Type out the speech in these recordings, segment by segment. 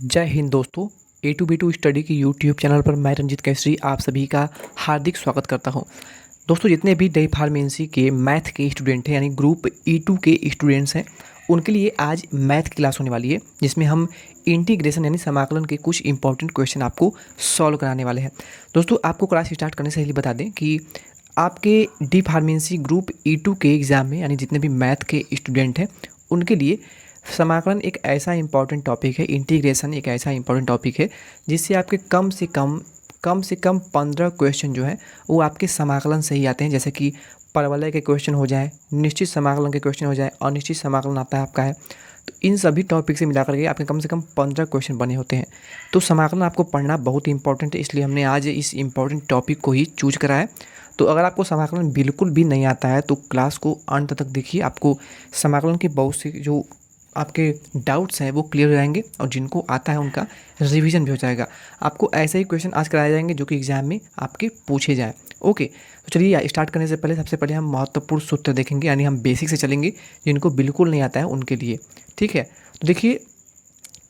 जय हिंद दोस्तों। ए to be to study की यूट्यूब चैनल पर मैं रंजित केसरी आप सभी का हार्दिक स्वागत करता हूं। दोस्तों, जितने भी डी फार्मेसी के मैथ के स्टूडेंट हैं यानी ग्रुप E2 के स्टूडेंट्स हैं, उनके लिए आज मैथ की क्लास होने वाली है, जिसमें हम इंटीग्रेशन यानी समाकलन के कुछ इंपॉर्टेंट क्वेश्चन आपको सॉल्व कराने वाले हैं। दोस्तों, आपको क्लास स्टार्ट करने से पहले बता दें कि आपके डी फार्मेसी ग्रुप E2 के एग्ज़ाम में यानी जितने भी मैथ के स्टूडेंट हैं, उनके लिए समाकलन एक ऐसा इंपॉर्टेंट टॉपिक है, इंटीग्रेशन एक ऐसा इंपॉर्टेंट टॉपिक है जिससे आपके कम से कम 15 क्वेश्चन जो है वो आपके समाकलन से ही आते हैं। जैसे कि परवलय के क्वेश्चन हो जाए, निश्चित समाकलन के क्वेश्चन हो जाए, अनिश्चित समाकलन आता है आपका है। तो इन सभी टॉपिक से मिला करके आपके कम से कम 15 क्वेश्चन बने होते हैं। तो समाकलन आपको पढ़ना बहुत इंपॉर्टेंट है, इसलिए हमने आज इस इंपॉर्टेंट टॉपिक को ही चूज करा है। तो अगर आपको समाकलन बिल्कुल भी नहीं आता है तो क्लास को अंत तक देखिए, आपको समाकलन के बहुत से जो आपके डाउट्स हैं वो क्लियर हो जाएंगे और जिनको आता है उनका रिवीजन भी हो जाएगा। आपको ऐसे ही क्वेश्चन आज कराए जाएंगे जो कि एग्जाम में आपके पूछे जाएँ। ओके, तो चलिए स्टार्ट करने से पहले सबसे पहले हम महत्वपूर्ण सूत्र देखेंगे, यानी हम बेसिक से चलेंगे जिनको बिल्कुल नहीं आता है उनके लिए। ठीक है, तो देखिए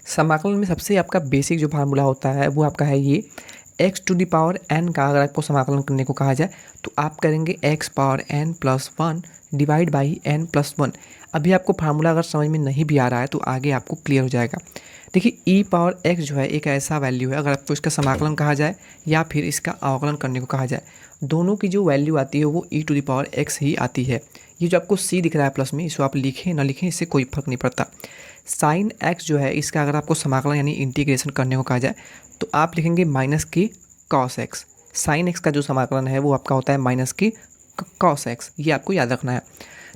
समाकलन में सबसे आपका बेसिक जो फार्मूला होता है वो आपका है ये x⁴n का अगर आपको समाकलन करने को कहा जाए तो आप करेंगे x⁴n+1 डिवाइड बाई n+1। अभी आपको फार्मूला अगर समझ में नहीं भी आ रहा है तो आगे आपको क्लियर हो जाएगा। देखिए e⁴x जो है एक ऐसा वैल्यू है, अगर आपको इसका समाकलन कहा जाए या फिर इसका अवकलन करने को कहा जाए, दोनों की जो वैल्यू आती है वो e⁴x ही आती है। ये जो आपको c दिख रहा है प्लस में, इसको आप लिखें ना लिखें इससे कोई फर्क नहीं पड़ता। साइन x जो है इसका अगर आपको समाकलन यानी इंटीग्रेशन करने को कहा जाए तो आप लिखेंगे -k cos x। Sine x का जो समाकलन है वो आपका होता है -k cos x, ये आपको याद रखना है।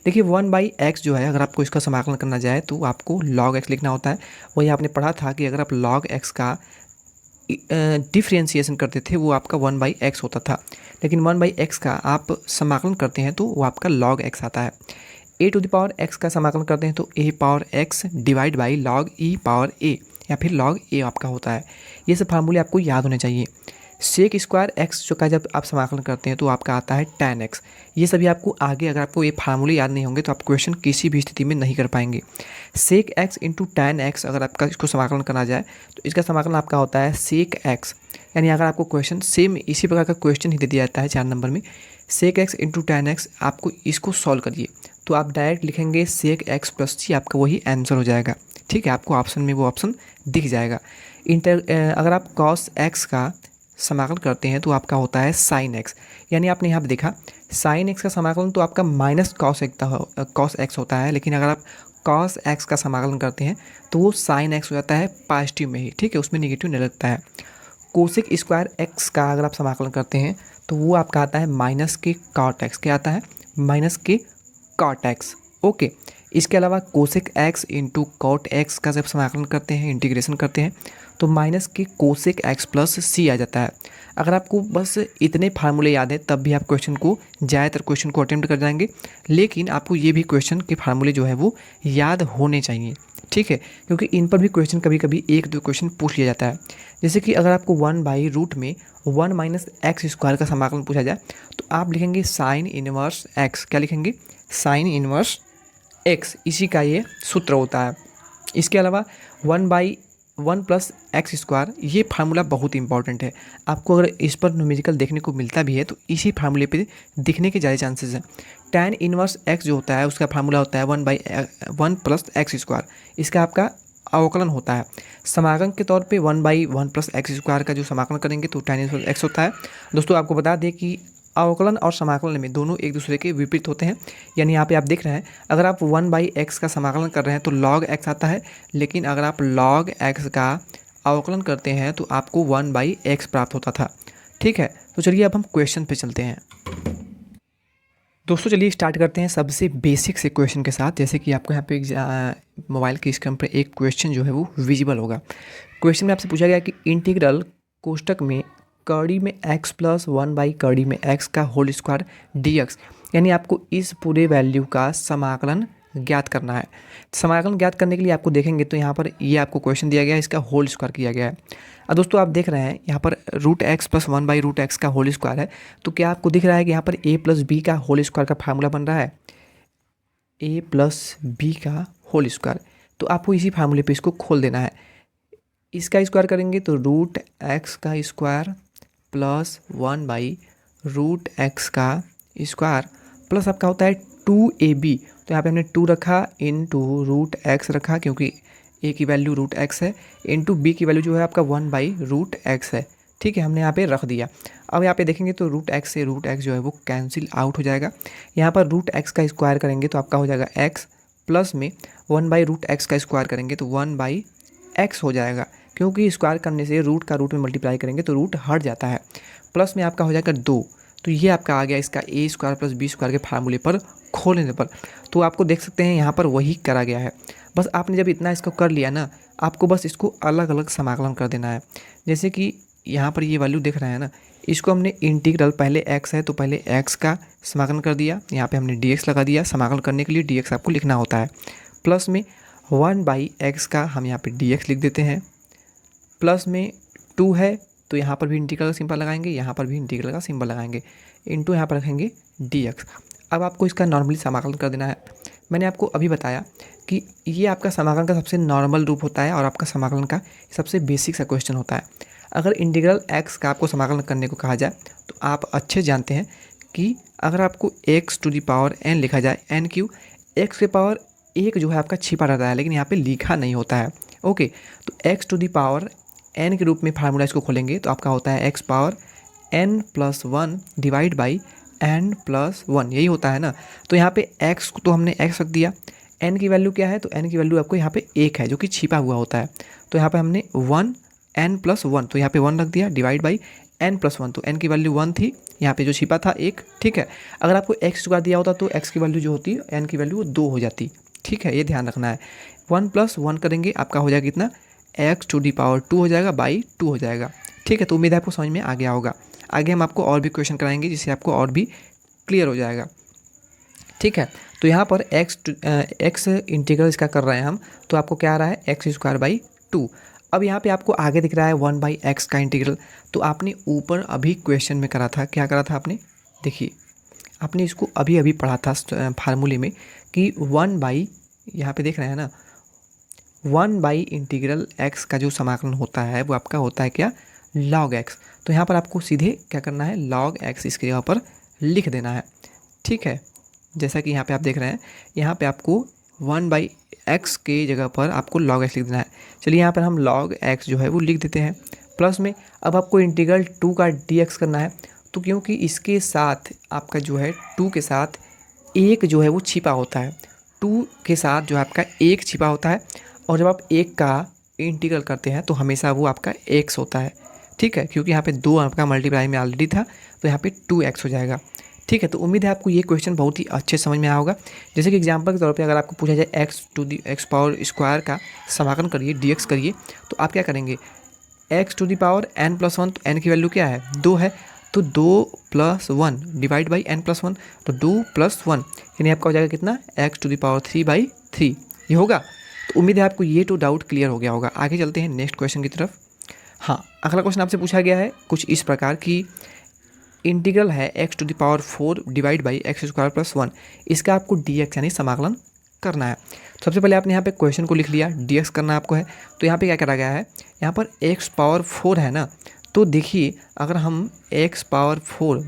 देखिए 1/x जो है अगर आपको इसका समाकलन करना जाए तो आपको log x लिखना होता है। वही आपने पढ़ा था कि अगर आप log x का डिफ्रेंशिएशन करते थे वो आपका 1/x होता था, लेकिन 1/x का आप समाकलन करते हैं तो वो आपका log x आता है। a⁴x का समाकलन करते हैं तो a⁴x divide by log e⁴a या फिर log a आपका होता है। ये सब फार्मूले आपको याद होने चाहिए। सेक स्क्वायर एक्स जो का जब आप समाकलन करते हैं तो आपका आता है tan x। ये सभी आपको आगे, अगर आपको ये फार्मूले याद नहीं होंगे तो आप क्वेश्चन किसी भी स्थिति में नहीं कर पाएंगे। सेक x इंटू tan x अगर आपका इसको समाकलन करना जाए तो इसका समाकलन आपका होता है सेक x। यानी अगर आपको क्वेश्चन सेम इसी प्रकार का क्वेश्चन ही दे दिया जाता है 4 नंबर में, सेक x इंटू tan x, आपको इसको सॉल्व करिए तो आप डायरेक्ट लिखेंगे सेक x प्लस c, आपका वही आंसर हो जाएगा। ठीक है, आपको ऑप्शन में वो ऑप्शन दिख जाएगा। अगर आप cos x का समाकलन करते हैं तो आपका होता है साइन x। यानी आपने यहाँ पे देखा साइन x का समाकलन तो आपका cos x होता है, लेकिन अगर आप cos x का समाकलन करते हैं तो वो साइन x हो जाता है पॉजिटिव में ही। ठीक है, उसमें नेगेटिव नहीं लगता है। कोसेक स्क्वायर x का अगर आप समाकलन करते हैं तो वो आपका आता है -k cot x। क्या आता है? -k cot x। ओके, इसके अलावा cosec x into cot x का जब समाकलन करते हैं, इंटीग्रेशन करते हैं तो -k cosec x plus c आ जाता है। अगर आपको बस इतने फार्मूले याद हैं तब भी आप ज़्यादातर क्वेश्चन को अटेम्प्ट कर जाएंगे, लेकिन आपको ये भी क्वेश्चन के फार्मूले जो है वो याद होने चाहिए। ठीक है, क्योंकि इन पर भी क्वेश्चन कभी कभी 1-2 क्वेश्चन पूछ लिया जाता है। जैसे कि अगर आपको 1/रूट में 1 - x² का समाकलन पूछा जाए तो आप लिखेंगे साइन इनवर्स x। क्या लिखेंगे? साइन इनवर्स x, इसी का ये सूत्र होता है। इसके अलावा 1/1 + x², ये फार्मूला बहुत इंपॉर्टेंट है। आपको अगर इस पर न्यूमेरिकल देखने को मिलता भी है तो इसी फार्मूले पे दिखने के ज़्यादा चांसेस हैं। tan इनवर्स x जो होता है उसका फार्मूला होता है 1/1 + x²। इसका आपका अवकलन होता है। समाकलन के तौर पे 1/1 + x² का जो समाकलन करेंगे तो tan इनवर्स x होता है। दोस्तों, आपको बता दें कि अवकलन और समाकलन में दोनों एक दूसरे के विपरीत होते हैं। यानी यहाँ पे आप देख रहे हैं, अगर आप 1/x का समाकलन कर रहे हैं तो log x आता है, लेकिन अगर आप log x का अवकलन करते हैं तो आपको 1/x प्राप्त होता था। ठीक है, तो चलिए अब हम क्वेश्चन पे चलते हैं। दोस्तों, चलिए स्टार्ट करते हैं सबसे बेसिक से क्वेश्चन के साथ। जैसे कि आपको यहाँ पे मोबाइल की स्क्रीन पर एक क्वेश्चन जो है वो विजिबल होगा। क्वेश्चन में आपसे पूछा गया कि इंटीग्रल कोष्टक में कड़ी में x + 1/कड़ी में x का होल स्क्वायर dx, यानी आपको इस पूरे वैल्यू का समाकलन ज्ञात करना है। समाकलन ज्ञात करने के लिए आपको देखेंगे तो यहाँ पर ये आपको क्वेश्चन दिया गया है, इसका होल स्क्वायर किया गया है। अब दोस्तों, आप देख रहे हैं यहाँ पर √x + 1/√x का होल स्क्वायर है, तो क्या आपको दिख रहा है कि यहाँ पर a + b का होल स्क्वायर का फार्मूला बन रहा है? a + b का होल स्क्वायर, तो आपको इसी फार्मूले पे इसको खोल देना है। इसका स्क्वायर करेंगे तो रूट एक्स का स्क्वायर प्लस 1/√x का स्क्वायर प्लस आपका होता है 2ab। तो यहाँ पे हमने 2 रखा इंटू रूट एक्स रखा, क्योंकि a की वैल्यू रूट एक्स है, इंटू b की वैल्यू जो है आपका 1/√x है। ठीक है, हमने यहाँ पे रख दिया। अब यहाँ पे देखेंगे तो रूट एक्स से रूट एक्स जो है वो कैंसिल आउट हो जाएगा। यहाँ पर रूट एक्स का स्क्वायर करेंगे तो आपका हो जाएगा x, प्लस में 1/√x का स्क्वायर करेंगे तो 1/x हो जाएगा, क्योंकि स्क्वायर करने से रूट का रूट में मल्टीप्लाई करेंगे तो रूट हट जाता है। प्लस में आपका हो जाएगा 2। तो ये आपका आ गया इसका a square plus b square के फार्मूले पर खोलने पर। तो आपको देख सकते हैं यहाँ पर वही करा गया है। बस आपने जब इतना इसको कर लिया ना, आपको बस इसको अलग अलग समाकलन कर देना है। जैसे कि यहाँ पर ये वैल्यू दिख रहा है ना, इसको हमने इंटीग्रल, पहले x है तो पहले x का समाकलन कर दिया, यहाँ पे हमने dx लगा दिया। समाकलन करने के लिए dx आपको लिखना होता है। प्लस में 1/x का हम यहाँ पे dx लिख देते हैं, प्लस में 2 है तो यहाँ पर भी इंटीग्रल का सिंबल लगाएंगे, यहाँ पर भी इंटीग्रल का सिंबल लगाएंगे, इंटू यहाँ पर रखेंगे dx। अब आपको इसका नॉर्मली समाकलन कर देना है। मैंने आपको अभी बताया कि ये आपका समाकलन का सबसे नॉर्मल रूप होता है और आपका समाकलन का सबसे बेसिक सा क्वेश्चन होता है। अगर इंटीग्रल x का आपको समाकलन करने को कहा जाए तो आप अच्छे जानते हैं कि अगर आपको x⁴n लिखा जाए, n क्यों, x के पावर 1 जो है आपका छिपा रहता है, लेकिन यहाँ पे लिखा नहीं होता है। ओके, तो x⁴n के रूप में फार्मूला इसको खोलेंगे तो आपका होता है x⁴n+1 डिवाइड बाई n+1, यही होता है ना। तो यहाँ पे x को तो हमने x रख दिया, n की वैल्यू क्या है, तो n की वैल्यू आपको यहाँ पे 1 है जो कि छिपा हुआ होता है। तो यहाँ पे हमने 1n+1, तो यहाँ पे 1 रख दिया, डिवाइड बाई n+1, तो n की वैल्यू 1 थी, यहाँ पे जो छिपा था 1। ठीक है, अगर आपको x स्क्वायर दिया होता तो x की वैल्यू जो होती है, n की वैल्यू 2 हो जाती। ठीक है, ये ध्यान रखना है। 1+1 करेंगे आपका हो जाएगा कितना, x⁴2 हो जाएगा, बाई 2 हो जाएगा। ठीक है, तो उम्मीद है आपको समझ में आ गया होगा। आगे हम आपको और भी क्वेश्चन कराएंगे जिससे आपको और भी क्लियर हो जाएगा। ठीक है, तो यहाँ पर x इंटीग्रल इसका कर रहे हैं हम, तो आपको क्या आ रहा है, x²/2। अब यहाँ पे आपको आगे दिख रहा है 1/x का इंटीग्रल। तो आपने ऊपर अभी क्वेश्चन में करा था, क्या करा था आपने, देखिए आपने इसको अभी अभी पढ़ा था फार्मूले में कि 1/, यहाँ पे देख रहे हैं ना, 1/इंटीग्रल x का जो समाकलन होता है वो आपका होता है क्या, log x। तो यहाँ पर आपको सीधे क्या करना है, log x इसके जगह पर लिख देना है। ठीक है, जैसा कि यहाँ पे आप देख रहे हैं, यहाँ पे आपको 1/x के जगह पर आपको log x लिख देना है। चलिए यहाँ पर हम log x जो है वो लिख देते हैं। प्लस में अब आपको इंटीग्रल 2 का dx करना है, तो क्योंकि इसके साथ आपका जो है 2 के साथ 1 जो है वो छिपा होता है, 2 के साथ जो है आपका 1 छिपा होता है, और जब आप 1 का इंटीग्रल करते हैं तो हमेशा वो आपका x होता है। ठीक है, क्योंकि यहाँ पे 2 आपका मल्टीप्लाई में ऑलरेडी था, तो यहाँ पे 2x हो जाएगा। ठीक है, तो उम्मीद है आपको ये क्वेश्चन बहुत ही अच्छे समझ में आया होगा। जैसे कि एग्जांपल के तौर पे अगर आपको पूछा जाए x⁴ का समाकलन करिए, dx करिए, तो आप क्या करेंगे, x⁴n+1, तो n की वैल्यू क्या है, 2 है, तो 2+1 डिवाइड बाई n+1, तो 2+1 यानी आपका हो जाएगा कितना, x⁴3/3, ये होगा। तो उम्मीद है आपको ये तो डाउट क्लियर हो गया होगा। आगे चलते हैं नेक्स्ट क्वेश्चन की तरफ। हाँ, अगला क्वेश्चन आपसे पूछा गया है कुछ इस प्रकार की, इंटीग्रल है x⁴ डिवाइड बाई x² + 1, इसका आपको dx यानी समाकलन करना है। सबसे पहले आपने यहाँ पे क्वेश्चन को लिख लिया, dx करना आपको है। तो यहाँ पे क्या करा गया है, यहाँ पर x⁴ है ना, तो देखिए अगर हम x⁴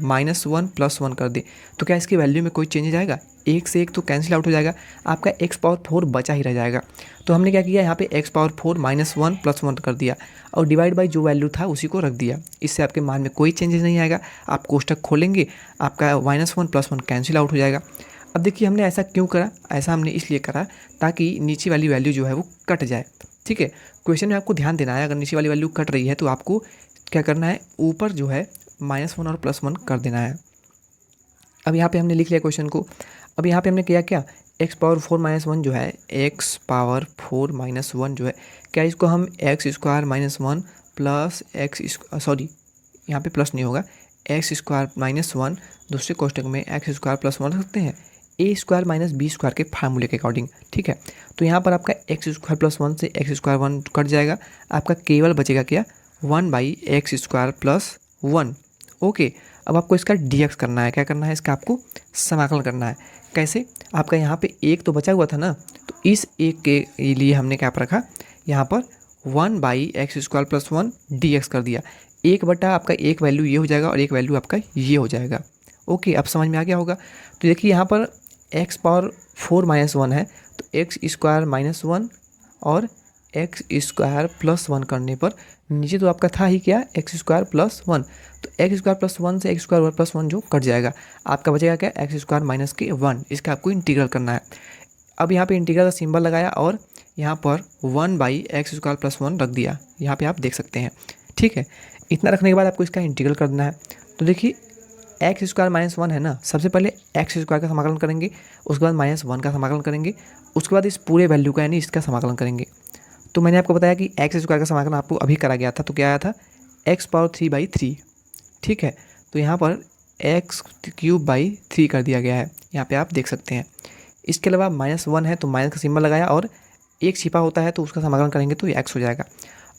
-1 + 1 कर दें तो क्या इसकी वैल्यू में कोई चेंज आएगा, 1 से 1 तो कैंसिल आउट हो जाएगा, आपका x⁴ बचा ही रह जाएगा। तो हमने क्या किया, यहाँ पे x⁴ -1 + 1 कर दिया और डिवाइड बाई जो वैल्यू था उसी को रख दिया। इससे आपके मान में कोई चेंजेस नहीं आएगा। आप कोष्टक खोलेंगे, आपका -1 + 1 कैंसिल आउट हो जाएगा। अब देखिए हमने ऐसा क्यों करा, ऐसा हमने इसलिए करा ताकि नीचे वाली वैल्यू जो है वो कट जाए। ठीक है, क्वेश्चन में आपको ध्यान देना है, अगर नीचे वाली वैल्यू कट रही है तो आपको क्या करना है, ऊपर जो है -1 और +1 कर देना है। अब यहाँ पे हमने लिख लिया क्वेश्चन को। अब यहाँ पे हमने किया क्या, x⁴ -1 जो है, x⁴ -1 जो है, क्या इसको हम x² -1 प्लस सॉरी यहाँ पे प्लस नहीं होगा, x² -1 दूसरे कोष्टक में x² + 1 रख सकते हैं, a² - b² के फार्मूले के अकॉर्डिंग। ठीक है, तो यहाँ पर आपका x² + 1 से x² 1 कट जाएगा, आपका केवल बचेगा क्या, 1/x² + 1। ओके, अब आपको इसका dx करना है, क्या करना है, इसका आपको समाकलन करना है। कैसे, आपका यहाँ पे 1 तो बचा हुआ था ना, तो इस 1 के लिए हमने क्या रखा, यहाँ पर 1/x² + 1 dx कर दिया। 1/, आपका एक वैल्यू ये हो जाएगा और एक वैल्यू आपका ये हो जाएगा। ओके, अब समझ में आ गया होगा। तो देखिए यहाँ पर x⁴ - 1 है, तो x² - 1 और x² + 1 करने पर नीचे तो आपका था ही क्या, x² + 1, तो x² + 1 से x² + 1 जो कट जाएगा, आपका बचेगा क्या, x² - 1। इसका आपको इंटीग्रल करना है। अब यहाँ पे इंटीग्रल का सिंबल लगाया और यहाँ पर 1/x² + 1 रख दिया, यहाँ पे आप देख सकते हैं। ठीक है, इतना रखने के बाद आपको इसका इंटीग्रल करना है। तो देखिए x² - 1 है ना, सबसे पहले x² का समाकलन करेंगे, उसके बाद -1 का समाकलन करेंगे, उसके बाद इस पूरे वैल्यू का यानी इसका समाकलन करेंगे। तो मैंने आपको बताया कि x² का समाकलन आपको अभी करा गया था, तो क्या आया था, x⁴/3। ठीक है, तो यहाँ पर x³/3 कर दिया गया है, यहाँ पे आप देख सकते हैं। इसके अलावा -1 है तो माइनस का सिंबल लगाया और एक छिपा होता है तो उसका समाकलन करेंगे तो x हो जाएगा।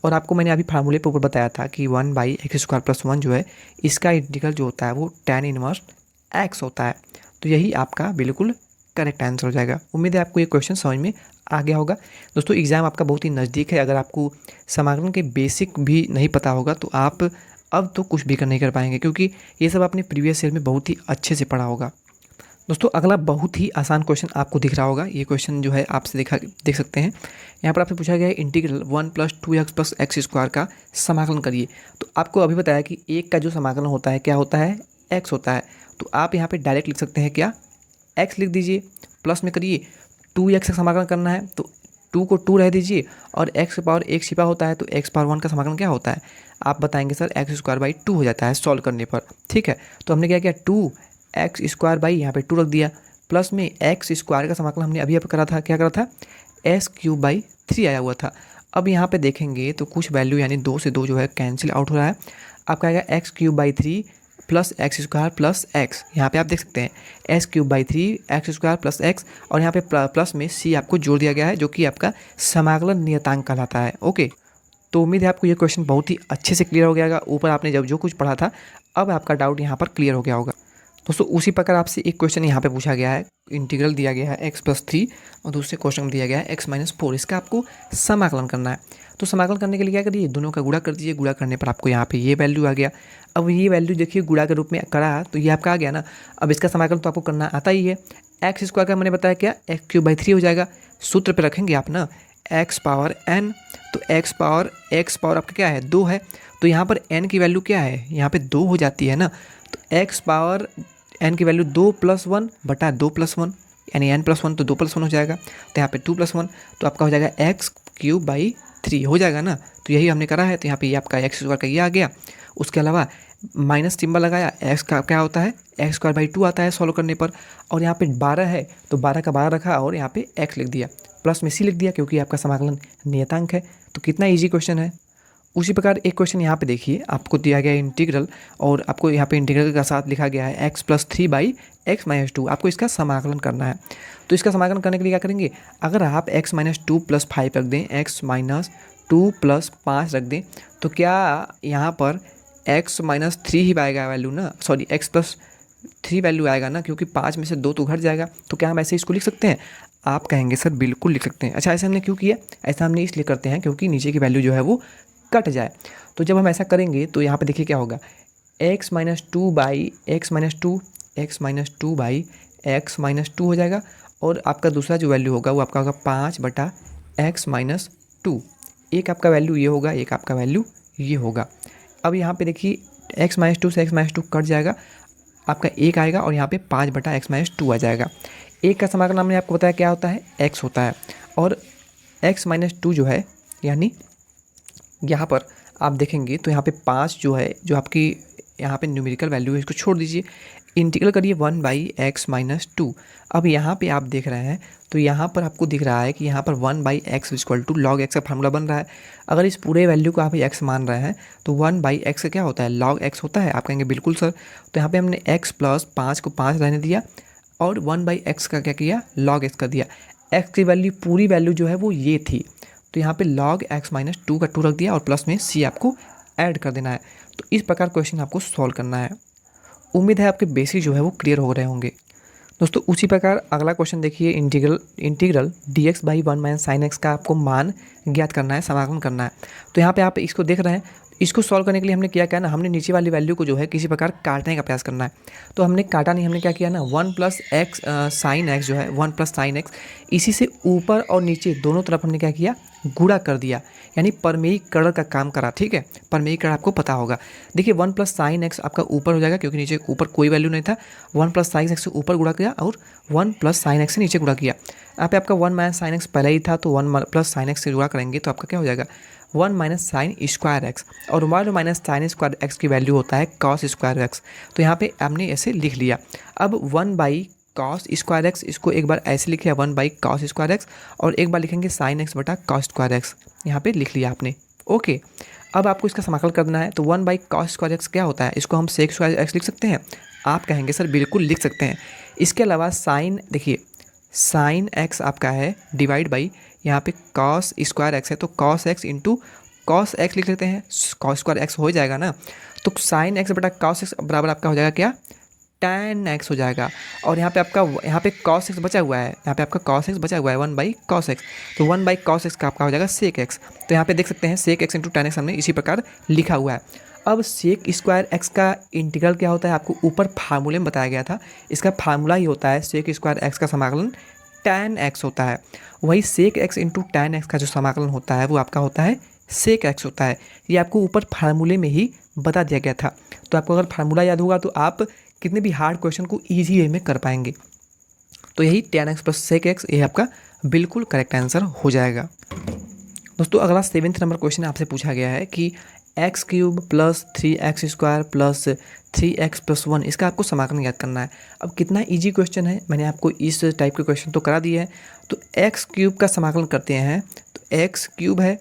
और आपको मैंने अभी फार्मूले पे ऊपर बताया था कि 1/x² + 1 जो है, इसका इंटीग्रल जो होता है वो tan 1x होता है। तो यही आपका बिल्कुल करेक्ट आंसर हो जाएगा। उम्मीद है आपको ये क्वेश्चन समझ में आ गया होगा। दोस्तों एग्ज़ाम आपका बहुत ही नज़दीक है, अगर आपको समाकलन के बेसिक भी नहीं पता होगा तो आप अब तो कुछ भी नहीं कर पाएंगे, क्योंकि ये सब आपने प्रीवियस ईयर में बहुत ही अच्छे से पढ़ा होगा। दोस्तों अगला बहुत ही आसान क्वेश्चन आपको दिख रहा होगा। ये क्वेश्चन जो है आपसे देख सकते हैं। यहाँ पर आपसे पूछा गया है इंटीग्रल 1 + 2x + x² का समाकलन करिए। तो आपको अभी बताया कि एक का जो समाकलन होता है क्या होता है, x होता है। तो आप यहाँ पे डायरेक्ट लिख सकते हैं क्या, x लिख दीजिए, प्लस में करिए 2x का समाकलन करना है तो 2 को 2 रह दीजिए और x⁴ छिपा होता है तो x⁴ का समाकलन क्या होता है, आप बताएंगे सर x² 2 हो जाता है सॉल्व करने पर। ठीक है, तो हमने क्या किया, 2x² यहाँ पे 2 रख दिया, प्लस में x² का समाकलन हमने अभी करा था, क्या करा था, s³ आया हुआ था। अब यहाँ पे देखेंगे तो कुछ वैल्यू यानी 2 से 2 जो है कैंसिल आउट हो रहा है, आपका आएगा x³ + x² + x। यहाँ पे आप देख सकते हैं s³ x² + x और यहाँ पे प्लस में c आपको जोड़ दिया गया है, जो कि आपका समाकलन नियतांक कहलाता है। ओके, तो उम्मीद है आपको ये क्वेश्चन बहुत ही अच्छे से क्लियर हो गया होगा। ऊपर आपने जब जो कुछ पढ़ा था अब आपका डाउट यहाँ पर क्लियर हो गया होगा। दोस्तों उसी प्रकार आपसे एक क्वेश्चन यहाँ पे पूछा गया है, इंटीग्रल दिया गया है x + 3 और दूसरे क्वेश्चन में दिया गया है x - 4। इसका आपको समाकलन करना है। तो समाकलन करने के लिए क्या करिए, दोनों का गुणा कर दीजिए। गुणा करने पर आपको यहाँ पे ये वैल्यू आ गया। अब ये वैल्यू देखिए गुणा के रूप में करा तो ये आपका आ गया ना। अब इसका समाकलन तो आपको करना आता ही है। x² का मैंने बताया क्या, x³ हो जाएगा। सूत्र पर रखेंगे आप ना x⁴n, तो x आपका क्या है, 2 है। तो यहाँ पर n की वैल्यू क्या है, यहाँ पे 2 हो जाती है ना। तो x⁴n की वैल्यू 2 + 1 बटा 2 + 1 यानी n + 1 तो 2 + 1 हो जाएगा। तो यहाँ पे 2 + 1 तो आपका हो जाएगा x³ हो जाएगा ना। तो यही हमने करा है। तो यहाँ पे ये आपका x² का ये आ गया। उसके अलावा माइनस सिंबल लगाया, x का क्या होता है, x² 2 आता है सॉल्व करने पर। और यहाँ पे 12 है तो 12 का 12 रखा और यहाँ पे x लिख दिया, प्लस में c लिख दिया क्योंकि आपका समाकलन नियतांक है। तो कितना ईजी क्वेश्चन है। उसी प्रकार एक क्वेश्चन यहाँ पे देखिए, आपको दिया गया है इंटीग्रल और आपको यहाँ पे इंटीग्रल का साथ लिखा गया है x + 3/x - 2। आपको इसका समाकलन करना है। तो इसका समाकलन करने के लिए क्या करेंगे, अगर आप x - 2 + 5 रख दें, x - 2 + 5 रख दें, तो क्या यहाँ पर x - 3 ही आएगा वैल्यू ना, सॉरी x + 3 वैल्यू आएगा ना, क्योंकि 5 में से 2 तो घट जाएगा। तो क्या हम ऐसे इसको लिख सकते हैं, आप कहेंगे सर बिल्कुल लिख सकते हैं। अच्छा ऐसा हमने क्यों किया, ऐसा हमने इसलिए करते हैं क्योंकि नीचे की वैल्यू जो है वो कट जाए। तो जब हम ऐसा करेंगे तो यहाँ पे देखिए क्या होगा, x - 2/x - 2 हो जाएगा। और आपका दूसरा जो वैल्यू होगा वो आपका होगा 5/x - 2। एक आपका वैल्यू ये होगा, एक आपका वैल्यू ये होगा। अब यहाँ पे देखिए x - 2 से x - 2 कट जाएगा, आपका 1 आएगा और यहाँ पे 5/x - 2 आ जाएगा। एक का समाकलन हमने आपको बताया क्या होता है, x होता है। और x - 2 जो है यानी यहाँ पर आप देखेंगे तो यहाँ पे 5 जो है, जो आपकी यहाँ पे न्यूमेरिकल वैल्यू है, इसको छोड़ दीजिए, इंटीग्रल करिए 1/x - 2। अब यहाँ पे आप देख रहे हैं तो यहाँ पर आपको दिख रहा है कि यहाँ पर 1/x = log x का फार्मूला बन रहा है। अगर इस पूरे वैल्यू को आप x मान रहे हैं तो 1/x का क्या होता है, log x होता है। आप कहेंगे बिल्कुल सर। तो यहाँ पे हमने x + 5 को 5 रहने दिया और 1/x का क्या किया, log x कर दिया। x की वैल्यू पूरी वैल्यू जो है वो ये थी, तो यहाँ पे log x - 2 का 2 रख दिया और प्लस में c आपको ऐड कर देना है। तो इस प्रकार क्वेश्चन आपको सॉल्व करना है। उम्मीद है आपके बेसिक जो है वो क्लियर हो रहे होंगे। दोस्तों उसी प्रकार अगला क्वेश्चन देखिए, integral integral dx by 1 minus sine x का आपको मान ज्ञात करना है, समाकलन करना है। तो यहाँ पे आप इसको देख रहे हैं, इसको सॉल्व करने के लिए हमने क्या ना, हमने नीचे वाली वैल्यू को जो है किसी प्रकार काटने का प्रयास करना है। तो हमने काटा नहीं, हमने क्या किया ना, 1 प्लस एक्स साइन एक्स जो है 1 प्लस साइन एक्स, इसी से ऊपर और नीचे दोनों तरफ हमने क्या किया, गुणा कर दिया, यानी परमेयीकरण का काम करा। ठीक है, परमेयीकरण आपको पता होगा। देखिए 1 प्लस साइन एक्स आपका ऊपर हो जाएगा क्योंकि नीचे ऊपर कोई वैल्यू नहीं था। 1 प्लस साइन एक्स से ऊपर गुणा किया और 1 प्लस साइन एक्स से नीचे गुणा किया। यहाँ पे आपका 1 माइनस साइन एक्स पहले ही था, तो 1 प्लस साइन एक्स से गुणा करेंगे तो आपका क्या हो जाएगा, 1 माइनस साइन स्क्वायर एक्स, और 1 माइनस साइन स्क्वायर एक्स की वैल्यू होता है कॉस स्क्वायर एक्स। तो यहाँ पे आपने ऐसे लिख लिया। अब 1 बाई कॉस स्क्वायर एक्स, इसको एक बार ऐसे लिखे 1 बाई कॉस स्क्वायर एक्स, और एक बार लिखेंगे साइन एक्स बटा कॉस स्क्वायर एक्स, यहाँ पे लिख लिया आपने। ओके, अब आपको इसका समाकलन करना है। तो 1 बाई कॉस स्क्वायर एक्स क्या होता है, इसको हम सेक स्क्वायर एक्स लिख सकते हैं। आप कहेंगे सर बिल्कुल लिख सकते हैं। इसके अलावा साइन, देखिए साइन एक्स आपका है डिवाइड बाई यहाँ पे कॉस स्क्वायर एक्स है, तो cos x into cos x लिख लेते हैं, कॉस स्क्वायर एक्स हो जाएगा ना। तो साइन एक्स बटा कॉस एक्स बराबर आपका हो जाएगा क्या, tan एक्स हो जाएगा। और यहाँ पे आपका यहाँ पे cos एक्स बचा हुआ है, यहाँ पे आपका cos एक्स बचा हुआ है 1 बाई कॉस एक्स, तो 1 बाई कॉस एक्स का आपका हो जाएगा सेक एक्स। तो यहाँ पे देख सकते हैं sec x into tan x हमने इसी प्रकार लिखा हुआ है। अब सेक स्क्वायर एक्स का इंटीग्रल क्या होता है, आपको ऊपर फार्मूले में बताया गया था। इसका फार्मूला ही होता है सेक स्क्वायर एक्स का समाकलन tan एक्स होता है। वही sec x into tan x का जो समाकलन होता है वो आपका होता है सेक एक्स होता है। ये आपको ऊपर फार्मूले में ही बता दिया गया था। तो आपको अगर फार्मूला याद होगा तो आप कितने भी हार्ड क्वेश्चन को ईजी वे में कर पाएंगे। तो यही tan x plus sec x, ये आपका बिल्कुल करेक्ट आंसर हो जाएगा। दोस्तों अगला 7th नंबर क्वेश्चन आपसे पूछा गया है कि x cube plus 3x square plus 3x plus 1, इसका आपको समाकलन याद करना है। अब कितना इजी क्वेश्चन है, मैंने आपको इस टाइप के क्वेश्चन तो करा दिए हैं। तो एक्स क्यूब का समाकलन करते हैं, तो एक्स क्यूब है,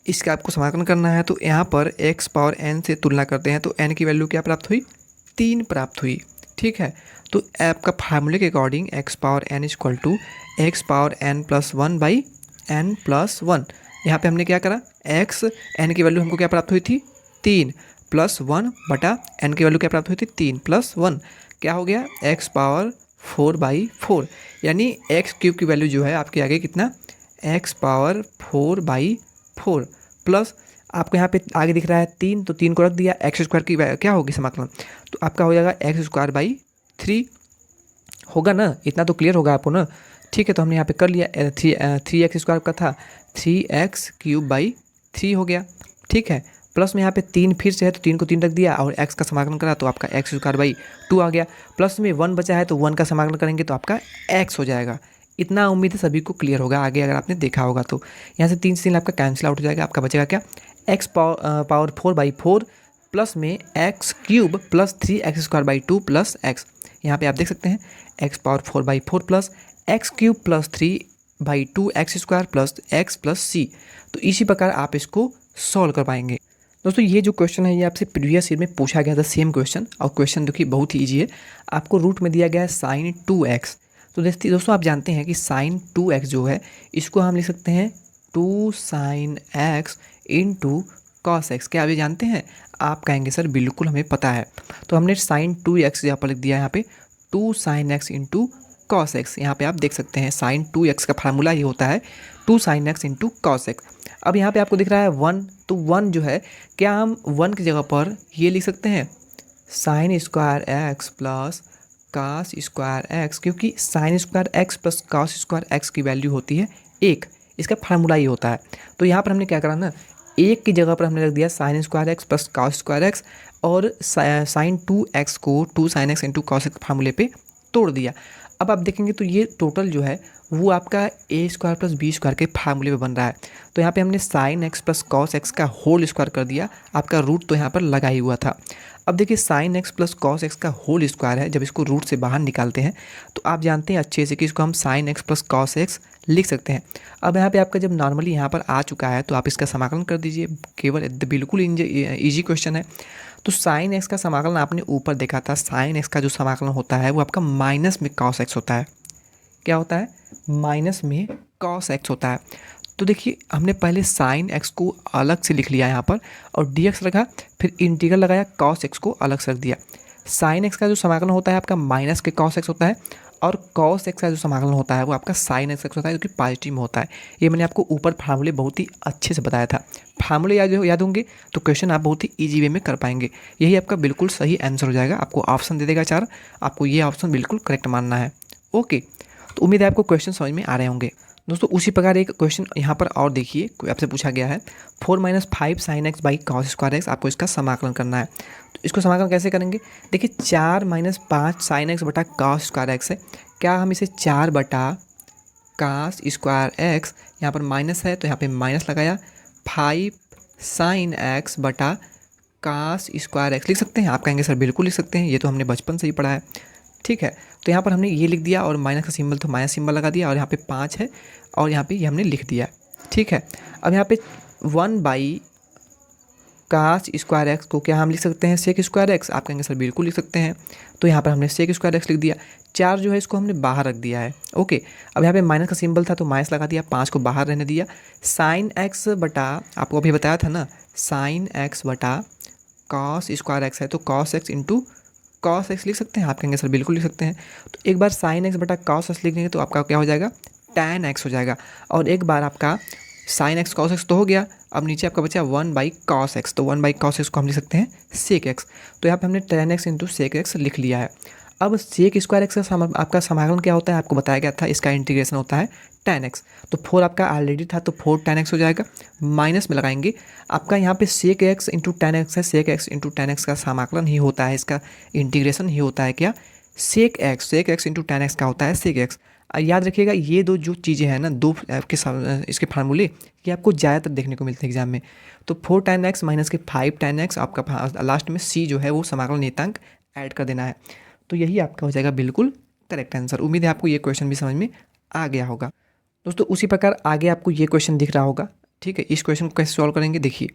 इसका आपको समाकलन करना है। तो यहाँ पर x पावर n से तुलना करते हैं, तो n की वैल्यू क्या प्राप्त हुई, 3 प्राप्त हुई। ठीक है, तो आपका फार्मूले के according x power n equal to x power n plus 1 by n plus 1। यहाँ पे हमने क्या करा, x n की वैल्यू हमको क्या प्राप्त हुई थी, 3 प्लस 1 बटा n की वैल्यू क्या प्राप्त हुई थी, 3 प्लस 1, क्या हो गया x पावर 4 बाई 4, यानी x क्यूब की वैल्यू जो है आपके आगे कितना, x पावर 4 बाई 4 प्लस आपको यहाँ पे आगे दिख रहा है 3, तो 3 को रख दिया, एक्स स्क्वायर की क्या होगी समाकलन, तो आपका हो जाएगा एक्स स्क्वायर बाई 3 होगा ना। इतना तो क्लियर होगा आपको ना। ठीक है, तो हमने यहाँ पे कर लिया, 3x स्क्वायर का था 3x क्यूब बाई 3 हो गया। ठीक है, प्लस में यहाँ पे 3 फिर से है, तो 3 को 3 रख दिया और x का समाकलन करा तो आपका एक्स स्क्वायर बाई 2 आ गया। प्लस में 1 बचा है, तो 1 का समाकलन करेंगे तो आपका x हो जाएगा। इतना उम्मीद है सभी को क्लियर होगा। आगे अगर आपने देखा होगा तो यहाँ से 3 से 3 आपका कैंसिल आउट हो जाएगा, आपका बचेगा क्या, एक्स पावर 4 बाई 4 प्लस में x cube plus 3x square by 2 plus x. यहाँ पे आप देख सकते हैं x power 4 by 4 plus x cube plus 3 by 2 x square plus x plus c. तो इसी प्रकार आप इसको सॉल्व कर पाएंगे। दोस्तों ये जो क्वेश्चन है ये आपसे प्रीवियस ईयर में पूछा गया था, सेम क्वेश्चन, और क्वेश्चन देखिए बहुत ही ईजी है। आपको रूट में दिया गया है साइन 2x। तो दोस्तों आप जानते हैं कि साइन 2x जो है इसको हम लिख सकते हैं 2 sine x into cos x. क्या आप ये जानते हैं, आप कहेंगे सर बिल्कुल हमें पता है। तो हमने साइन 2x यहाँ पर लिख दिया, यहाँ पे 2 sine x into cos x. यहाँ पे आप देख सकते हैं साइन 2x का फार्मूला ये होता है 2 sine x into cos x. अब यहाँ पे आपको दिख रहा है 1, तो 1 जो है क्या हम 1 की जगह पर ये लिख सकते हैं sine square x plus cos square x, क्योंकि sine square x plus cos square x की वैल्यू होती है 1। इसका फार्मूला ही होता है। तो यहाँ पर हमने क्या करा ना, 1 की जगह पर हमने रख दिया sine square x plus cos square x, और साइन 2x को 2 sine x into cos x फार्मूले पे तोड़ दिया। अब आप देखेंगे तो ये टोटल जो है वो आपका ए स्क्वायर प्लस बी स्क्वायर के फार्मूले में बन रहा है। तो यहाँ पे हमने sine x plus cos x का होल स्क्वायर कर दिया, आपका रूट तो यहाँ पर लगा ही हुआ था। अब देखिए sine x plus cos x का होल स्क्वायर है, जब इसको रूट से बाहर निकालते हैं तो आप जानते हैं अच्छे से कि इसको हम sine x plus cos x लिख सकते हैं। अब यहाँ पे आपका जब नॉर्मली यहाँ पर आ चुका है तो आप इसका समाकलन कर दीजिए, केवल बिल्कुल ईजी क्वेश्चन है। तो साइन एक्स का समाकलन आपने ऊपर देखा था, साइन एक्स का जो समाकलन होता है वो आपका माइनस में कॉस एक्स होता है। क्या होता है, माइनस में कॉस एक्स होता है। तो देखिए हमने पहले साइन एक्स को अलग से लिख लिया यहाँ पर और डी एक्स रखा, फिर इंटीग्रल लगाया, कॉस एक्स को अलग से रख दिया। साइन एक्स का जो समाकलन होता है आपका माइनस के कॉस एक्स होता है, और कॉस एक्स का जो समाकलन होता है वो आपका साइन एक्स होता है, जो कि पॉजिटिव में होता है। ये मैंने आपको ऊपर फार्मूले बहुत ही अच्छे से बताया था। फार्मूले याद होंगे तो क्वेश्चन आप बहुत ही ईजी वे में कर पाएंगे। यही आपका बिल्कुल सही आंसर हो जाएगा। आपको ऑप्शन दे देगा 4, आपको ये ऑप्शन बिल्कुल करेक्ट मानना है। ओके, तो उम्मीद है आपको क्वेश्चन समझ में आ रहे होंगे। दोस्तों उसी प्रकार एक क्वेश्चन यहाँ पर और देखिए, कोई आपसे पूछा गया है 4 - 5 sin x by cos square x, आपको इसका समाकलन करना है। तो इसको समाकलन कैसे करेंगे? देखिए 4 - 5 sin x बटा कॉस स्क्वायर एक्स है। क्या हम इसे 4 बटा कॉस स्क्वायर एक्स, यहाँ पर माइनस है तो यहाँ पे माइनस लगाया, 5 sin x बटा कॉस स्क्वायर एक्स लिख सकते हैं? आप कहेंगे सर बिल्कुल लिख सकते हैं, ये तो हमने बचपन से ही पढ़ा है। ठीक है, तो यहाँ पर हमने ये लिख दिया और माइनस का सिंबल तो माइनस सिंबल लगा दिया, और यहाँ पे 5 है और यहाँ पे ये हमने लिख दिया। ठीक है, अब यहाँ पे 1 बाई कास स्क्वायर एक्स को क्या हम लिख सकते हैं? Sec square x. आप कहेंगे सर बिल्कुल लिख सकते हैं, तो यहाँ पर हमने सेक स्क्वायर एक्स लिख दिया। 4 जो है इसको हमने बाहर रख दिया है। ओके, अब यहाँ पे माइनस का सिंबल था तो माइनस लगा दिया, 5 को बाहर रहने दिया। साइन एक्स बटा, आपको अभी बताया था ना, साइन एक्स बटा कॉस स्क्वायर एक्स है, तो cos x into cos x लिख सकते हैं? आप कहेंगे सर बिल्कुल लिख सकते हैं। तो एक बार साइन एक्स बटा कॉस एक्स लिख देंगे तो आपका क्या हो जाएगा? टैन एक्स हो जाएगा। और एक बार आपका साइन एक्स कॉस एक्स तो हो गया, अब नीचे आपका बचा 1 बाई कॉस एक्स, तो 1 बाई कॉस एक्स को हम लिख सकते हैं सेक एक्स। तो यहाँ पे हमने tan x into sec x लिख लिया है। अब सेक स्क्वायर एक्स का आपका समाकलन क्या होता है? आपको बताया गया था, इसका इंटीग्रेशन होता है टैन एक्स। तो 4 आपका ऑलरेडी था तो 4 टैन एक्स हो जाएगा, माइनस में लगाएंगे। आपका यहाँ पे sec x into tan x है, sec x into tan x का समाकलन ही होता है, इसका इंटीग्रेशन ही होता है क्या? Sec x into tan x का होता है सेक एक्स। याद रखिएगा ये दो जो चीज़ें हैं ना, दो आपके इसके फार्मूले, ये आपको ज़्यादातर देखने को मिलते हैं एग्जाम में। तो 4 टैन एक्स माइनस के 5 टैन एक्स, आपका लास्ट में सी जो है वो समाकलन नियतांक ऐड कर देना है। तो यही आपका हो जाएगा बिल्कुल करेक्ट आंसर। उम्मीद है आपको ये क्वेश्चन भी समझ में आ गया होगा। दोस्तों उसी प्रकार आगे आपको ये क्वेश्चन दिख रहा होगा। ठीक है, इस क्वेश्चन को कैसे सॉल्व करेंगे? देखिए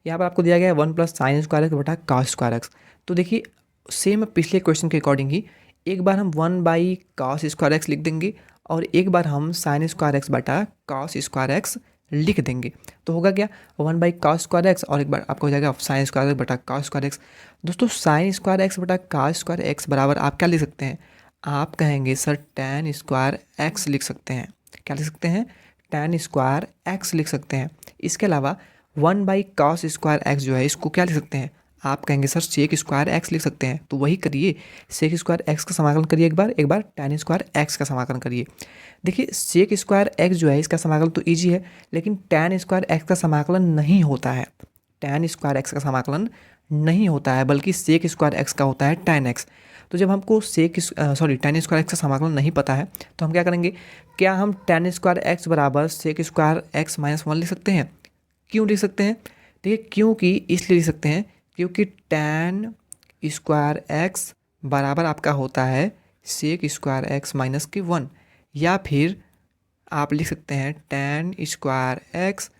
यहाँ पर आपको दिया गया है 1 + साइन स्क्वायर एक्स बटा कॉस स्क्वायर एक्स। तो देखिए सेम पिछले क्वेश्चन के अकॉर्डिंग ही एक बार हम 1 बाई कॉस स्क्वायर एक्स लिख देंगे और एक बार हम साइन स्क्वायर एक्स बटा कॉस स्क्वायर एक्स लिख देंगे। तो होगा क्या? 1 बाई कॉस स्क्वायर एक्स और एक बार आपको हो जाएगा साइन स्क्वायर एक्स बटा कॉस स्क्वायर एक्स। दोस्तों साइन स्क्वायर एक्स बटा कॉस स्क्वायर एक्स बराबर आप क्या लिख सकते हैं? आप कहेंगे सर टैन स्क्वायर एक्स लिख सकते हैं। क्या लिख सकते हैं? टैन स्क्वायर एक्स लिख सकते हैं। इसके अलावा 1 बाई कॉस स्क्वायर एक्स जो है इसको क्या लिख सकते हैं? आप कहेंगे सर सेक स्क्वायर एक्स लिख सकते हैं। तो वही करिए, सेक स्क्वायर एक्स का समाकलन करिए एक बार टैन स्क्वायर एक्स का समाकलन करिए। देखिए सेक स्क्वायर एक्स जो है इसका समाकलन तो ईजी है, लेकिन टैन स्क्वायर एक्स का समाकलन नहीं होता है। टैन स्क्वायर एक्स का समाकलन नहीं होता है, बल्कि सेक स्क्वायर एक्स का होता है टैन एक्स। तो जब हमको टैन स्क्वायर एक्स का समाकलन नहीं पता है तो हम क्या करेंगे? क्या हम टैन स्क्वायर एक्स बराबर सेक स्क्वायर एक्स -1 लिख सकते हैं? क्यों लिख सकते हैं? देखिए क्योंकि इसलिए लिख सकते हैं क्योंकि टैन स्क्वायर एक्स बराबर आपका होता है सेक स्क्वायर एक्स -1, या फिर आप लिख सकते हैं tan square x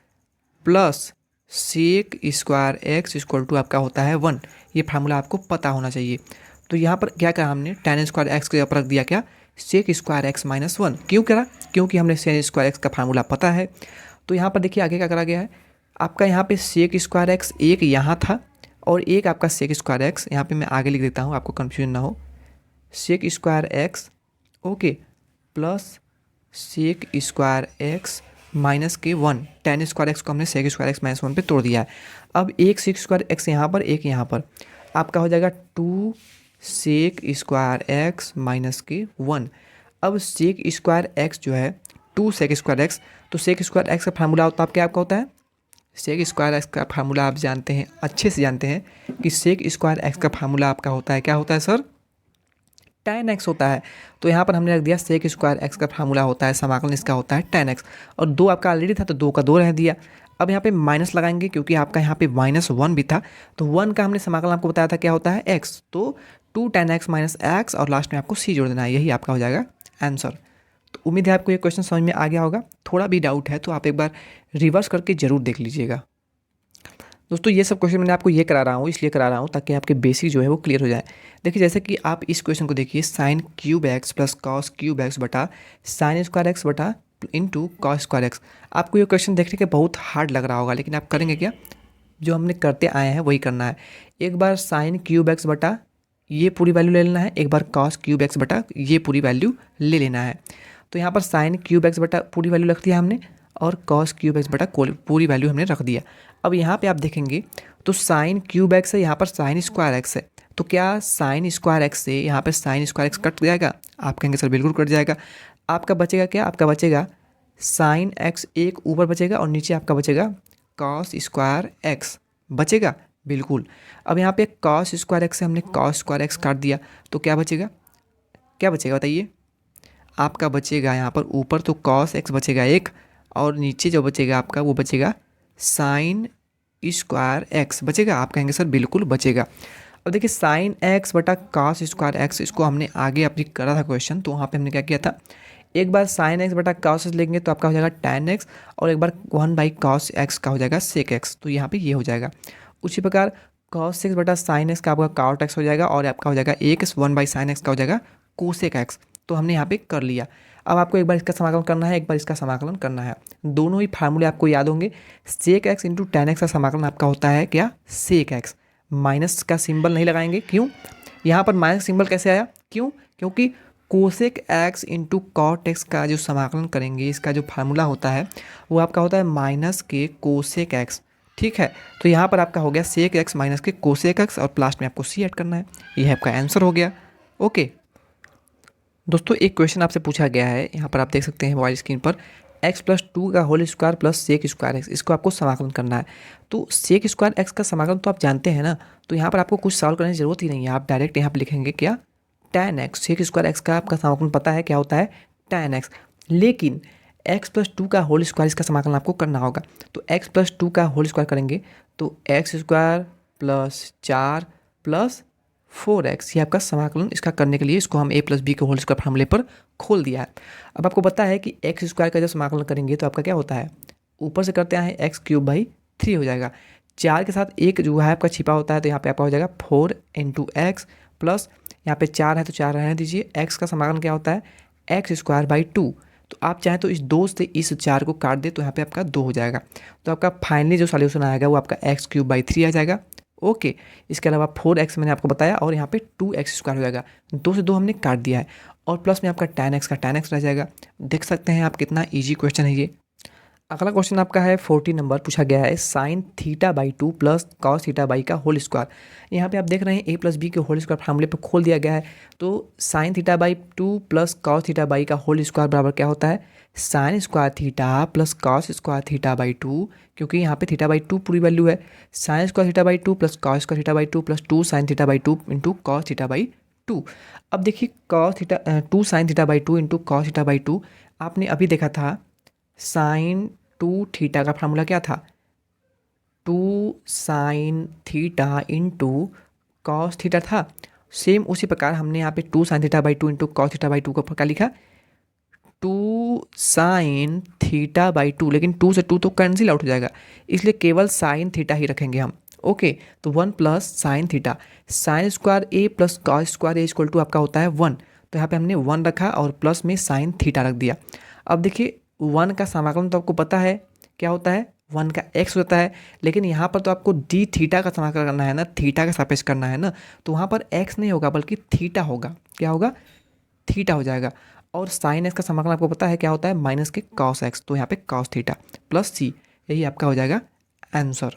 plus sec square x equal to आपका होता है 1। ये फार्मूला आपको पता होना चाहिए। तो यहाँ पर क्या कहा हमने? टैन स्क्वायर एक्स के ऊपर रख दिया क्या? Sec square x -1। क्यों करा? क्योंकि हमने सेक स्क्वायर एक्स का फार्मूला पता है। तो यहाँ पर देखिए आगे क्या करा गया है, आपका यहाँ पे सेक स्क्वायर एक्स एक यहाँ था और एक आपका सेक स्क्वायर एक्स, यहाँ पे मैं आगे लिख देता हूँ आपको कन्फ्यूजन ना हो, sec square x okay plus sec square x -1। Tan square x को हमने सेक स्क्वायर एक्स -1 पे तोड़ दिया है। अब एक सेक स्क्वायर एक्स यहाँ पर, एक यहाँ पर, आपका हो जाएगा 2 सेक स्क्वायर एक्स -1। अब सेक स्क्वायर एक्स जो है 2 सेक स्क्वायर एक्स, तो सेक स्क्वायर एक्स का फार्मूला होता है आपका होता है, सेक स्क्वायर एक्स का फार्मूला आप जानते हैं, अच्छे से जानते हैं कि सेक स्क्वायर एक्स का फार्मूला आपका होता है क्या होता है सर? टैन एक्स होता है। तो यहाँ पर हमने रख दिया सेक स्क्वायर एक्स का फार्मूला होता है, समाकलन इसका होता है टैन एक्स। और 2 आपका ऑलरेडी था तो 2 का 2 रह दिया। अब यहाँ पे माइनस लगाएंगे क्योंकि आपका यहाँ पे -1 भी था, तो 1 का हमने समाकलन आपको बताया था क्या होता है? एक्स। तो 2 टैन एक्स -x और लास्ट में आपको सी जोड़ देना है, यही आपका हो जाएगा आंसर। तो उम्मीद है आपको ये क्वेश्चन समझ में आ गया होगा। थोड़ा भी डाउट है तो आप एक बार रिवर्स करके ज़रूर देख लीजिएगा। दोस्तों ये सब क्वेश्चन मैंने आपको ये करा रहा हूँ, इसलिए करा रहा हूँ ताकि आपके बेसिक जो है वो क्लियर हो जाए। देखिए जैसे कि आप इस क्वेश्चन को देखिए, sine cube x plus cos cube x बटा साइन स्क्वायर एक्स बटा इंटू कॉस स्क्वायर एक्स। आपको ये क्वेश्चन देखने के बहुत हार्ड लग रहा होगा, लेकिन आप करेंगे क्या? जो हमने करते आए हैं वही करना है। एक बार साइन क्यूब एक्स बटा ये पूरी वैल्यू ले लेना है, एक बार कॉस क्यूब एक्स बटा ये पूरी वैल्यू ले लेना है। तो यहाँ पर साइन क्यूब एक्स बटा पूरी वैल्यू रख दिया हमने और कॉस क्यूब एक्स बटा पूरी वैल्यू हमने रख दिया। अब यहाँ पे आप देखेंगे तो साइन क्यूब एक्स है, यहाँ पर साइन स्क्वायर एक्स है, तो क्या साइन स्क्वायर एक्स से यहाँ पे साइन स्क्वायर एक्स कट जाएगा? आप कहेंगे सर बिल्कुल कट जाएगा। आपका बचेगा क्या? आपका बचेगा साइन एक्स एक ऊपर बचेगा और नीचे आपका बचेगा कॉस स्क्वायर एक्स बचेगा, बिल्कुल। अब यहाँ पे कॉस स्क्वायर एक्स से हमने कॉस स्क्वायर एक्स काट दिया, तो क्या बचेगा? क्या बचेगा बताइए? आपका बचेगा यहाँ पर ऊपर तो कॉस एक्स बचेगा एक, और नीचे जो बचेगा आपका वो बचेगा साइन स्क्वायर एक्स बचेगा। आप कहेंगे सर बिल्कुल बचेगा। अब देखिए साइन एक्स बटा कॉस स्क्वायर एक्स, इसको हमने आगे अपनी करा था क्वेश्चन, तो वहाँ पे हमने क्या किया था, एक बार साइन एक्स बटा कॉस लेंगे तो आपका हो जाएगा टैन एक्स, और एक बार 1/cos एक्स का हो जाएगा सेक एक्स, तो यहाँ पे ये हो जाएगा। उसी प्रकार कॉस एक्स बटा साइन एक्स का आपका कॉट एक्स हो जाएगा, और आपका हो जाएगा 1/sin एक्स का हो जाएगा कोसेक एक्स। तो हमने यहाँ पे कर लिया। अब आपको एक बार इसका समाकलन करना है, एक बार इसका समाकलन करना है। दोनों ही फार्मूले आपको याद होंगे। Sec x into tan x का समाकलन आपका होता है क्या? Sec x. माइनस का सिंबल नहीं लगाएंगे, क्यों? यहाँ पर माइनस सिंबल कैसे आया? क्यों? क्योंकि cosec x into cot x का जो समाकलन करेंगे, इसका जो फार्मूला होता है वो आपका होता है माइनस के कोसेक एक्स। ठीक है, तो यहाँ पर आपका हो गया सेक एक्स माइनस के कोसेक एक्स, और लास्ट में आपको सी ऐड करना है। यह आपका आंसर हो गया। ओके दोस्तों, एक क्वेश्चन आपसे पूछा गया है, यहाँ पर आप देख सकते हैं मोबाइल स्क्रीन पर, x+2 का whole square plus sec square x, इसको आपको समाकलन करना है। तो सेक स्क्वायर एक्स का समाकलन तो आप जानते हैं ना, तो यहाँ पर आपको कुछ सॉल्व करने की जरूरत ही नहीं है। आप डायरेक्ट यहाँ पर लिखेंगे क्या? Tan x. Sec square x का आपका समाकलन पता है क्या होता है? Tan x. लेकिन x+2 का होल स्क्वायर इसका समाकलन आपको करना होगा। तो x+2 का होल स्क्वायर करेंगे तो x square plus 4 plus 4x, ये आपका समाकलन। इसका करने के लिए इसको हम a+b के होल स्क्वायर फार्मूले पर खोल दिया है। अब आपको पता है कि एक्स स्क्वायर का जब समाकलन करेंगे तो आपका क्या होता है? ऊपर से करते हैं x³/3 हो जाएगा। 4 के साथ एक जो है आपका छिपा होता है, तो यहाँ पे आपका हो जाएगा 4 × x प्लस यहाँ पे 4 है तो 4 रहने दीजिए। x का समाकलन क्या होता है? x²/2। तो आप चाहें तो इस 2 से इस 4 को काट दे तो यहाँ पे आपका 2 हो जाएगा। तो आपका फाइनली जो सॉल्यूशन आएगा वो आपका x³/3 आ जाएगा। ओके, इसके अलावा 4x मैंने आपको बताया, और यहाँ पे 2x² हो जाएगा। 2 से 2 हमने काट दिया है, और प्लस में आपका tan x का tan x रह जाएगा। देख सकते हैं आप कितना ईजी क्वेश्चन है ये। अगला क्वेश्चन आपका है 40 नंबर, पूछा गया है sin θ/2 प्लस cos θ का होल स्क्वायर। यहाँ पे आप देख रहे हैं a+b के होल स्क्वायर फार्मूले पर खोल दिया गया है। तो sin θ/2 प्लस cos θ का होल स्क्वायर बराबर क्या होता है? Sine square theta plus cos square θ/2, क्योंकि यहाँ पे θ/2 पूरी वैल्यू है। Sine square θ/2 plus cos square θ/2 plus 2 sin θ/2 into cos θ/2। अब देखिए cos theta 2 sin θ/2 into cos θ/2, आपने अभी देखा था साइन 2 थीटा का फार्मूला क्या था? 2 sin theta into cos theta था। सेम उसी प्रकार हमने यहाँ पे 2 sin θ/2 इंटू कॉस θ/2 को क्या लिखा? 2 sin θ/2, लेकिन 2 से 2 तो कैंसिल आउट हो जाएगा, इसलिए केवल साइन थीटा ही रखेंगे हम। ओके, तो 1 plus sine theta, sine square A plus cos square A equal to आपका होता है 1। तो यहाँ पे हमने 1 रखा और प्लस में साइन थीटा रख दिया। अब देखिए 1 का समाकलन तो आपको पता है क्या होता है? 1 का x होता है, लेकिन यहाँ पर तो आपको डी थीटा का समाकलन करना है ना, थीटा का सापेक्ष करना है ना, तो वहाँ पर x नहीं होगा बल्कि थीटा होगा। क्या होगा? थीटा हो जाएगा। और साइन एक्स का समाकलन आपको पता है क्या होता है? माइनस के कॉस एक्स, तो यहाँ पे कॉस थीटा प्लस सी, यही आपका हो जाएगा आंसर।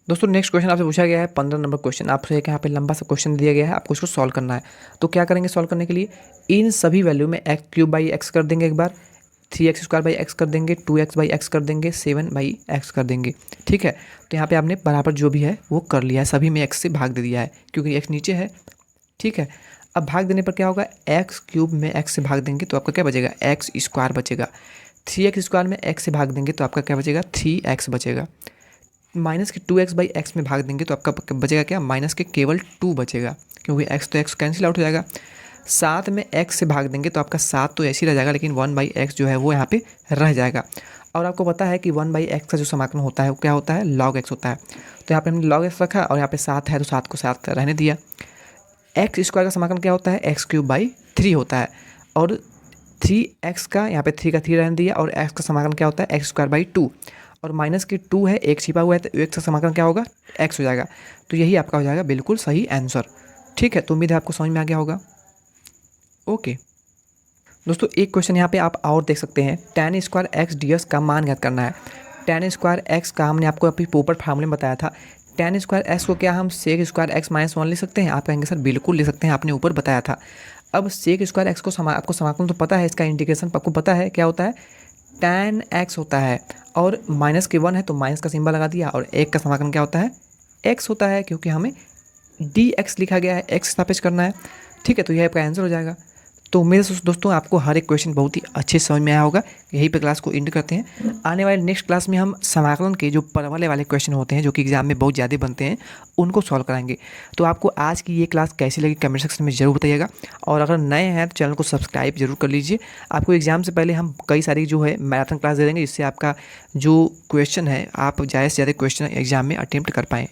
दोस्तों नेक्स्ट क्वेश्चन आपसे पूछा गया है 15 नंबर क्वेश्चन। आपसे एक यहाँ पे लंबा सा क्वेश्चन दिया गया है, आपको इसको सॉल्व करना है। तो क्या करेंगे सॉल्व करने के लिए? इन सभी वैल्यू में x³/x कर देंगे, एक बार 3x² कर देंगे, 2x/x कर देंगे, 7/x कर देंगे। ठीक है, तो यहाँ पे आपने बराबर जो भी है वो कर लिया है, सभी में x से भाग दे दिया है क्योंकि x नीचे है। ठीक है, अब भाग देने पर क्या होगा? x³ में x से भाग देंगे तो आपका क्या बचेगा? x² बचेगा। 3x² में x से भाग देंगे तो आपका क्या बचेगा? 3x बचेगा। माइनस के 2x/x में भाग देंगे तो आपका बचेगा क्या? माइनस के केवल 2 बचेगा, क्योंकि x तो x कैंसिल आउट हो जाएगा। 7 में x से भाग देंगे तो आपका 7 तो ऐसे ही रह जाएगा, लेकिन 1/x जो है वो यहाँ पे रह जाएगा। और आपको पता है कि 1/x का जो समाकलन होता है वो क्या होता है? log x होता है। तो यहाँ पे हमने log x रखा और यहाँ पे 7 है तो 7 को 7 रहने दिया। x² का समाकलन क्या होता है? x³/3 होता है, और 3x का यहाँ पे 3 का 3 रहने दिया, और x का समाकलन क्या होता है? x²/2। और माइनस के 2 है, एक छिपा हुआ है, तो एक्स का समाकलन क्या होगा, एक्स हो जाएगा। तो यही आपका हो जाएगा बिल्कुल सही आंसर। ठीक है, तो उम्मीद है आपको समझ में आ गया होगा। ओके दोस्तों, एक क्वेश्चन यहाँ पे आप और देख सकते हैं, tan स्क्वायर एक्स डी का मान ज्ञात करना है। tan स्क्वायर एक्स का हमने आपको अभी पोपट फार्मूले में बताया था। tan स्क्वायर एक्स को क्या हम सेक स्क्वायर एक्स माइनस 1 ले सकते हैं? आप कहेंगे सर बिल्कुल ले सकते हैं, आपने ऊपर बताया था। अब सेक स्क्वायर एक्स को आपको समाकलन तो पता है, इसका इंटीग्रेशन आपको पता है क्या होता है, tan एक्स होता है, और माइनस के 1 है तो माइनस का सिंबल लगा दिया, और एक का समाकलन क्या होता है, एक्स होता है, क्योंकि हमें डी एक्स लिखा गया है, एक्स स्थापित करना है। ठीक है, तो यह आपका आंसर हो जाएगा। तो मेरे दोस्तों आपको हर एक क्वेश्चन बहुत ही अच्छे से समझ में आया होगा। यहीं पे क्लास को एंड करते हैं। आने वाले नेक्स्ट क्लास में हम समाकलन के जो परवलय वाले क्वेश्चन होते हैं, जो कि एग्जाम में बहुत ज़्यादा बनते हैं, उनको सॉल्व कराएंगे। तो आपको आज की ये क्लास कैसी लगी कमेंट सेक्शन में ज़रूर बताइएगा, और अगर नए हैं तो चैनल को सब्सक्राइब जरूर कर लीजिए। आपको एग्जाम से पहले हम कई सारी जो है मैराथन क्लास दे देंगे, जिससे आपका जो क्वेश्चन है आप ज़्यादा से ज़्यादा क्वेश्चन एग्जाम में अटेम्प्ट कर पाएँ।